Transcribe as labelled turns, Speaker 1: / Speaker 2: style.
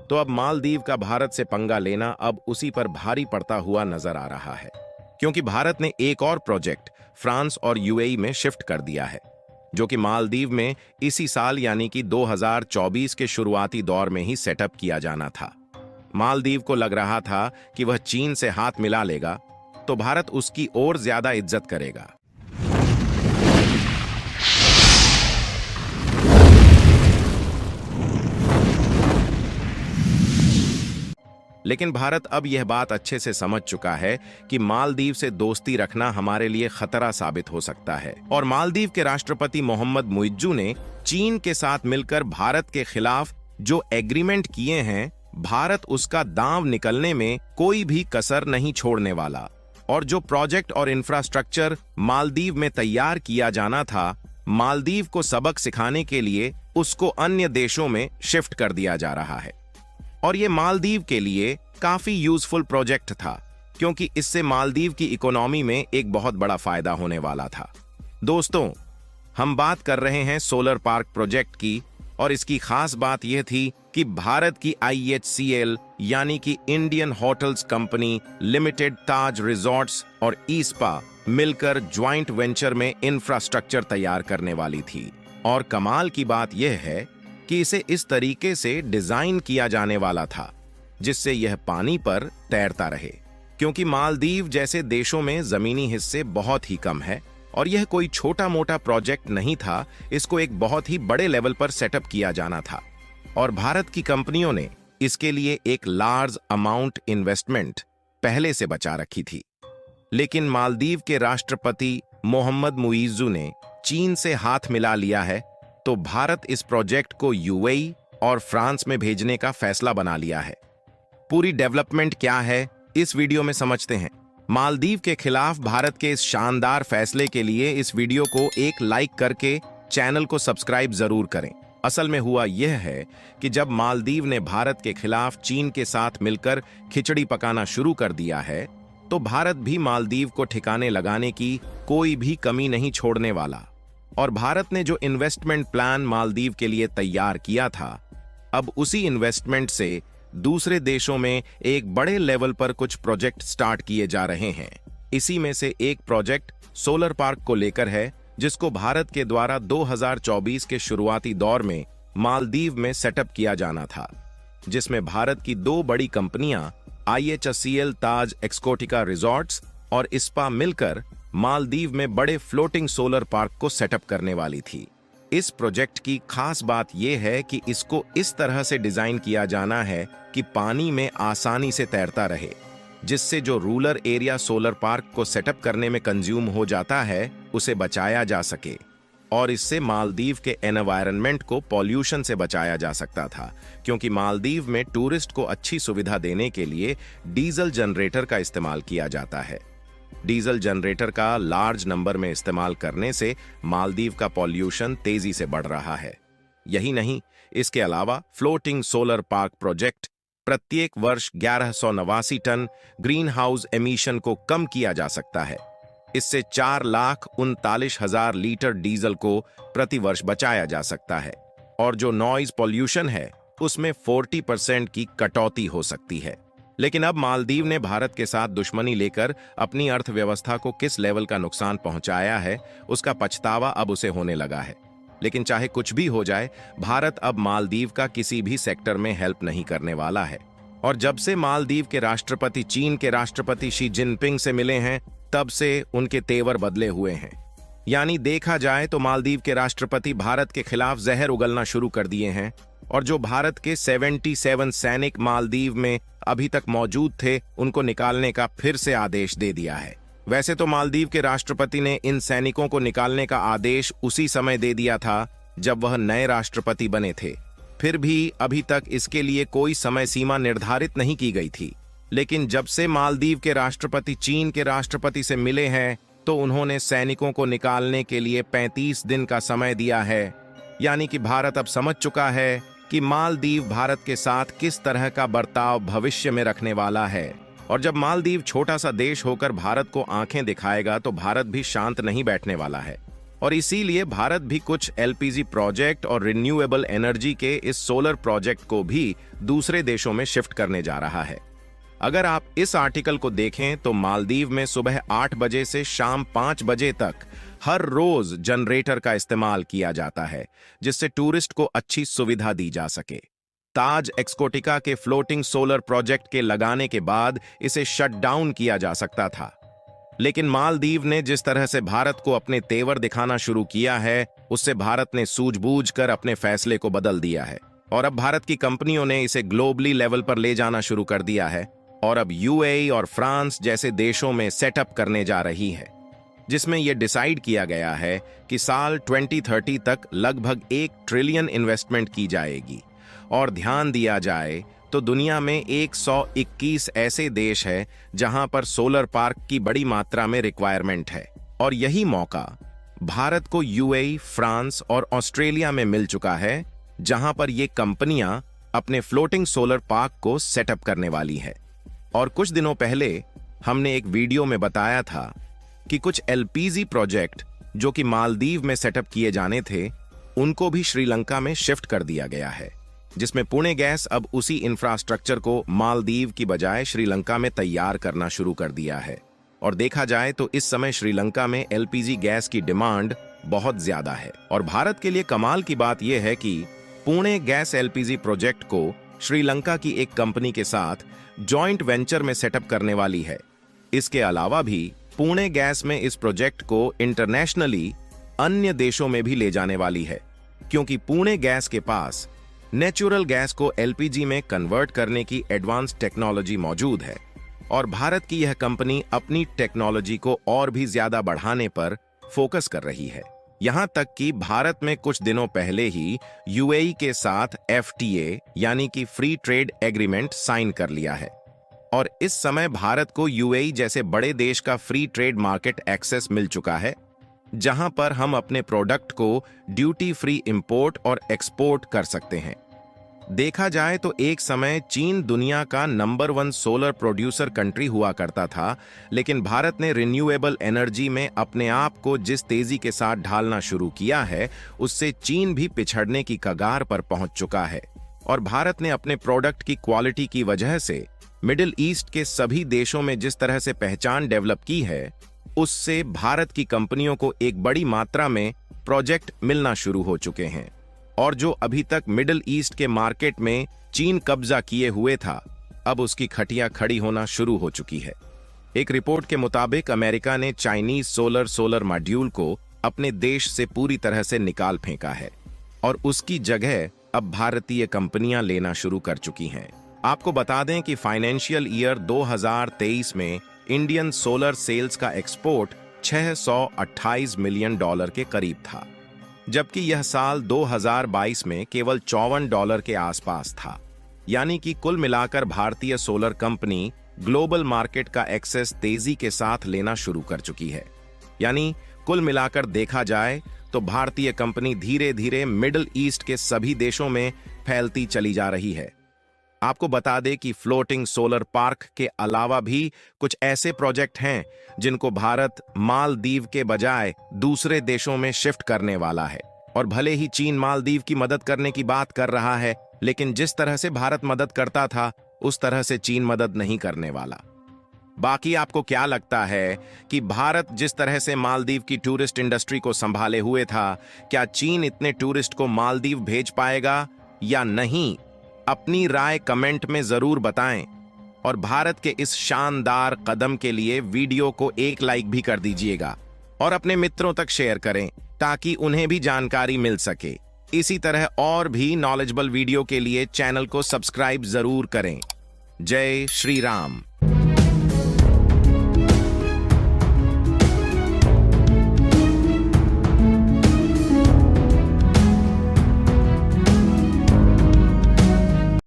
Speaker 1: तो अब मालदीव का भारत से पंगा लेना अब उसी पर भारी पड़ता हुआ नजर आ रहा है, क्योंकि भारत ने एक और प्रोजेक्ट फ्रांस और यूएई में शिफ्ट कर दिया है, जो कि मालदीव में इसी साल यानी कि 2024 के शुरुआती दौर में ही सेटअप किया जाना था। मालदीव को लग रहा था कि वह चीन से हाथ मिला लेगा तो भारत उसकी और ज्यादा इज्जत करेगा। लेकिन भारत अब यह बात अच्छे से समझ चुका है कि मालदीव से दोस्ती रखना हमारे लिए खतरा साबित हो सकता है, और मालदीव के राष्ट्रपति मोहम्मद मुइज्जू ने चीन के साथ मिलकर भारत के खिलाफ जो एग्रीमेंट किए हैं, भारत उसका दांव निकलने में कोई भी कसर नहीं छोड़ने वाला। और जो प्रोजेक्ट और इंफ्रास्ट्रक्चर मालदीव में तैयार किया जाना था, मालदीव को सबक सिखाने के लिए उसको अन्य देशों में शिफ्ट कर दिया जा रहा है। और ये मालदीव के लिए काफी यूजफुल प्रोजेक्ट था, क्योंकि इससे मालदीव की इकोनॉमी में एक बहुत बड़ा फायदा होने वाला था। दोस्तों, हम बात कर रहे हैं सोलर पार्क प्रोजेक्ट की, और इसकी खास बात यह थी कि भारत की IHCL यानी कि इंडियन होटल्स कंपनी लिमिटेड, ताज रिजॉर्ट्स और ईस्पा मिलकर ज्वाइंट वेंचर में इंफ्रास्ट्रक्चर तैयार करने वाली थी। और कमाल की बात यह है कि इसे इस तरीके से डिजाइन किया जाने वाला था जिससे यह पानी पर तैरता रहे, क्योंकि मालदीव जैसे देशों में जमीनी हिस्से बहुत ही कम है और यह कोई छोटा मोटा प्रोजेक्ट नहीं था। इसको एक बहुत ही बड़े लेवल पर सेटअप किया जाना था, और भारत की कंपनियों ने इसके लिए एक लार्ज अमाउंट इन्वेस्टमेंट पहले से बचा रखी थी। लेकिन मालदीव के राष्ट्रपति मोहम्मद मुइज्जू ने चीन से हाथ मिला लिया है, तो भारत इस प्रोजेक्ट को यूएई और फ्रांस में भेजने का फैसला बना लिया है। पूरी डेवलपमेंट क्या है, इस वीडियो में समझते हैं। मालदीव के खिलाफ भारत के इस शानदार फैसले के लिए इस वीडियो को एक लाइक करके चैनल को सब्सक्राइब जरूर करें। असल में हुआ यह है कि जब मालदीव ने भारत के खिलाफ चीन के साथ मिलकर खिचड़ी पकाना शुरू कर दिया है, तो भारत भी मालदीव को ठिकाने लगाने की कोई भी कमी नहीं छोड़ने वाला। और भारत ने जो इन्वेस्टमेंट प्लान मालदीव के लिए तैयार किया था, अब उसी इन्वेस्टमेंट से दूसरे देशों में एक बड़े लेवल पर कुछ प्रोजेक्ट स्टार्ट किए जा रहे हैं। इसी में से एक प्रोजेक्ट सोलर पार्क को लेकर है, जिसको भारत के द्वारा 2024 के शुरुआती दौर में मालदीव में सेटअप किया जाना था, जिसमें भारत की दो बड़ी कंपनियां IHCL ताज एक्सकोटिका रिजॉर्ट्स और इस्पा मिलकर मालदीव में बड़े फ्लोटिंग सोलर पार्क को सेटअप करने वाली थी। इस प्रोजेक्ट की खास बात यह है कि इसको इस तरह से डिजाइन किया जाना है कि पानी में आसानी से तैरता रहे, जिससे जो रूरल एरिया सोलर पार्क को सेटअप करने में कंज्यूम हो जाता है, उसे बचाया जा सके। और इससे मालदीव के एनवायरनमेंट को पॉल्यूशन से बचाया जा सकता था, क्योंकि मालदीव में टूरिस्ट को अच्छी सुविधा देने के लिए डीजल जनरेटर का इस्तेमाल किया जाता है। डीजल जनरेटर का लार्ज नंबर में इस्तेमाल करने से मालदीव का पॉल्यूशन तेजी से बढ़ रहा है। यही नहीं, इसके अलावा फ्लोटिंग सोलर पार्क प्रोजेक्ट प्रत्येक वर्ष 1189 टन ग्रीन हाउस एमिशन को कम किया जा सकता है। इससे 4,39,000 लीटर डीजल को प्रति वर्ष बचाया जा सकता है, और जो नॉइज पॉल्यूशन है उसमें 40% की कटौती हो सकती है। लेकिन अब मालदीव ने भारत के साथ दुश्मनी लेकर अपनी अर्थव्यवस्था को किस लेवल का नुकसान पहुंचाया है, उसका पछतावा अब उसे होने लगा है। लेकिन चाहे कुछ भी हो जाए, भारत अब मालदीव का किसी भी सेक्टर में हेल्प नहीं करने वाला है। और जब से मालदीव के राष्ट्रपति चीन के राष्ट्रपति शी जिनपिंग से मिले हैं, तब से उनके तेवर बदले हुए हैं। यानी देखा जाए तो मालदीव के राष्ट्रपति भारत के खिलाफ जहर उगलना शुरू कर दिए हैं, और जो भारत के 77 सैनिक मालदीव में अभी तक मौजूद थे, उनको निकालने का फिर से आदेश दे दिया है। वैसे तो मालदीव के राष्ट्रपति ने इन सैनिकों को निकालने का आदेश उसी समय दे दिया था जब वह नए राष्ट्रपति बने थे। फिर भी अभी तक इसके लिए कोई समय सीमा निर्धारित नहीं की गई थी। लेकिन जब से मालदीव के राष्ट्रपति चीन के राष्ट्रपति से मिले हैं, तो उन्होंने सैनिकों को निकालने के लिए 35 दिन का समय दिया है। यानी कि भारत अब समझ चुका है कि मालदीव भारत के साथ किस तरह का बर्ताव भविष्य में रखने वाला है। और जब मालदीव छोटा सा देश होकर भारत को आंखें दिखाएगा, तो भारत भी शांत नहीं बैठने वाला है। और इसीलिए भारत भी कुछ एलपीजी प्रोजेक्ट और रिन्यूएबल एनर्जी के इस सोलर प्रोजेक्ट को भी दूसरे देशों में शिफ्ट करने जा रहा है। अगर आप इस आर्टिकल को देखें तो मालदीव में सुबह 8 बजे से शाम 5 बजे तक हर रोज जनरेटर का इस्तेमाल किया जाता है, जिससे टूरिस्ट को अच्छी सुविधा दी जा सके। ताज एक्सकोटिका के फ्लोटिंग सोलर प्रोजेक्ट के लगाने के बाद इसे शट डाउन किया जा सकता था, लेकिन मालदीव ने जिस तरह से भारत को अपने तेवर दिखाना शुरू किया है, उससे भारत ने सूझबूझकर अपने फैसले को बदल दिया है और अब भारत की कंपनियों ने इसे ग्लोबली लेवल पर ले जाना शुरू कर दिया है और अब यूएई और फ्रांस जैसे देशों में सेटअप करने जा रही है, जिसमें यह डिसाइड किया गया है कि साल 2030 तक लगभग 1 ट्रिलियन इन्वेस्टमेंट की जाएगी। और ध्यान दिया जाए तो दुनिया में 121 ऐसे देश हैं जहां पर सोलर पार्क की बड़ी मात्रा में रिक्वायरमेंट है और यही मौका भारत को यूएई, फ्रांस और ऑस्ट्रेलिया में मिल चुका है, जहां पर ये कंपनियां अपने फ्लोटिंग सोलर पार्क को सेटअप करने वाली है। और कुछ दिनों पहले हमने एक वीडियो में बताया था कि कुछ एलपीजी प्रोजेक्ट जो कि मालदीव में सेटअप किए जाने थे, उनको भी श्रीलंका में शिफ्ट कर दिया गया है, जिसमें पुणे गैस अब उसी इंफ्रास्ट्रक्चर को मालदीव की बजाय श्रीलंका में तैयार करना शुरू कर दिया है। और देखा जाए तो इस समय श्रीलंका में एलपीजी गैस की डिमांड बहुत ज्यादा है और भारत के लिए कमाल की बात यह है कि पुणे गैस एलपीजी प्रोजेक्ट को श्रीलंका की एक कंपनी के साथ जॉइंट वेंचर में सेटअप करने वाली है। इसके अलावा भी पुणे गैस में इस प्रोजेक्ट को इंटरनेशनली अन्य देशों में भी ले जाने वाली है, क्योंकि पुणे गैस के पास नेचुरल गैस को एलपीजी में कन्वर्ट करने की एडवांस टेक्नोलॉजी मौजूद है और भारत की यह कंपनी अपनी टेक्नोलॉजी को और भी ज्यादा बढ़ाने पर फोकस कर रही है। यहां तक कि भारत में कुछ दिनों पहले ही यूएई के साथ एफटीए यानी कि फ्री ट्रेड एग्रीमेंट साइन कर लिया है और इस समय भारत को यूएई जैसे बड़े देश का फ्री ट्रेड मार्केट एक्सेस मिल चुका है, जहां पर हम अपने प्रोडक्ट को ड्यूटी फ्री इंपोर्ट और एक्सपोर्ट कर सकते हैं। देखा जाए तो एक समय चीन दुनिया का नंबर 1 सोलर प्रोड्यूसर कंट्री हुआ करता था, लेकिन भारत ने रिन्यूएबल एनर्जी में अपने आप को जिस तेजी के साथ ढालना शुरू किया है, उससे चीन भी पिछड़ने की कगार पर पहुंच चुका है और भारत ने अपने प्रोडक्ट की क्वालिटी की वजह से मिडिल ईस्ट के सभी देशों में जिस तरह से पहचान डेवलप की है, उससे भारत की कंपनियों को एक बड़ी मात्रा में प्रोजेक्ट मिलना शुरू हो चुके हैं और जो अभी तक मिडिल ईस्ट के मार्केट में चीन कब्जा किए हुए था, अब उसकी खटिया खड़ी होना शुरू हो चुकी है। एक रिपोर्ट के मुताबिक अमेरिका ने चाइनीज सोलर मॉड्यूल को अपने देश से पूरी तरह से निकाल फेंका है और उसकी जगह अब भारतीय कंपनियां लेना शुरू कर चुकी हैं। आपको बता दें कि फाइनेंशियल ईयर 2023 में इंडियन सोलर सेल्स का एक्सपोर्ट $628 मिलियन के करीब था, जबकि यह साल 2022 में केवल $54 के आसपास था। यानी कि कुल मिलाकर भारतीय सोलर कंपनी ग्लोबल मार्केट का एक्सेस तेजी के साथ लेना शुरू कर चुकी है। यानी कुल मिलाकर देखा जाए तो भारतीय कंपनी धीरे धीरे मिडिल ईस्ट के सभी देशों में फैलती चली जा रही है। आपको बता दें कि फ्लोटिंग सोलर पार्क के अलावा भी कुछ ऐसे प्रोजेक्ट हैं जिनको भारत मालदीव के बजाय दूसरे देशों में शिफ्ट करने वाला है। और भले ही चीन मालदीव की मदद करने की बात कर रहा है, लेकिन जिस तरह से भारत मदद करता था उस तरह से चीन मदद नहीं करने वाला। बाकी आपको क्या लगता है कि भारत जिस तरह से मालदीव की टूरिस्ट इंडस्ट्री को संभाले हुए था, क्या चीन इतने टूरिस्ट को मालदीव भेज पाएगा या नहीं? अपनी राय कमेंट में जरूर बताएं और भारत के इस शानदार कदम के लिए वीडियो को एक लाइक भी कर दीजिएगा और अपने मित्रों तक शेयर करें ताकि उन्हें भी जानकारी मिल सके। इसी तरह और भी नॉलेजेबल वीडियो के लिए चैनल को सब्सक्राइब जरूर करें। जय श्री राम।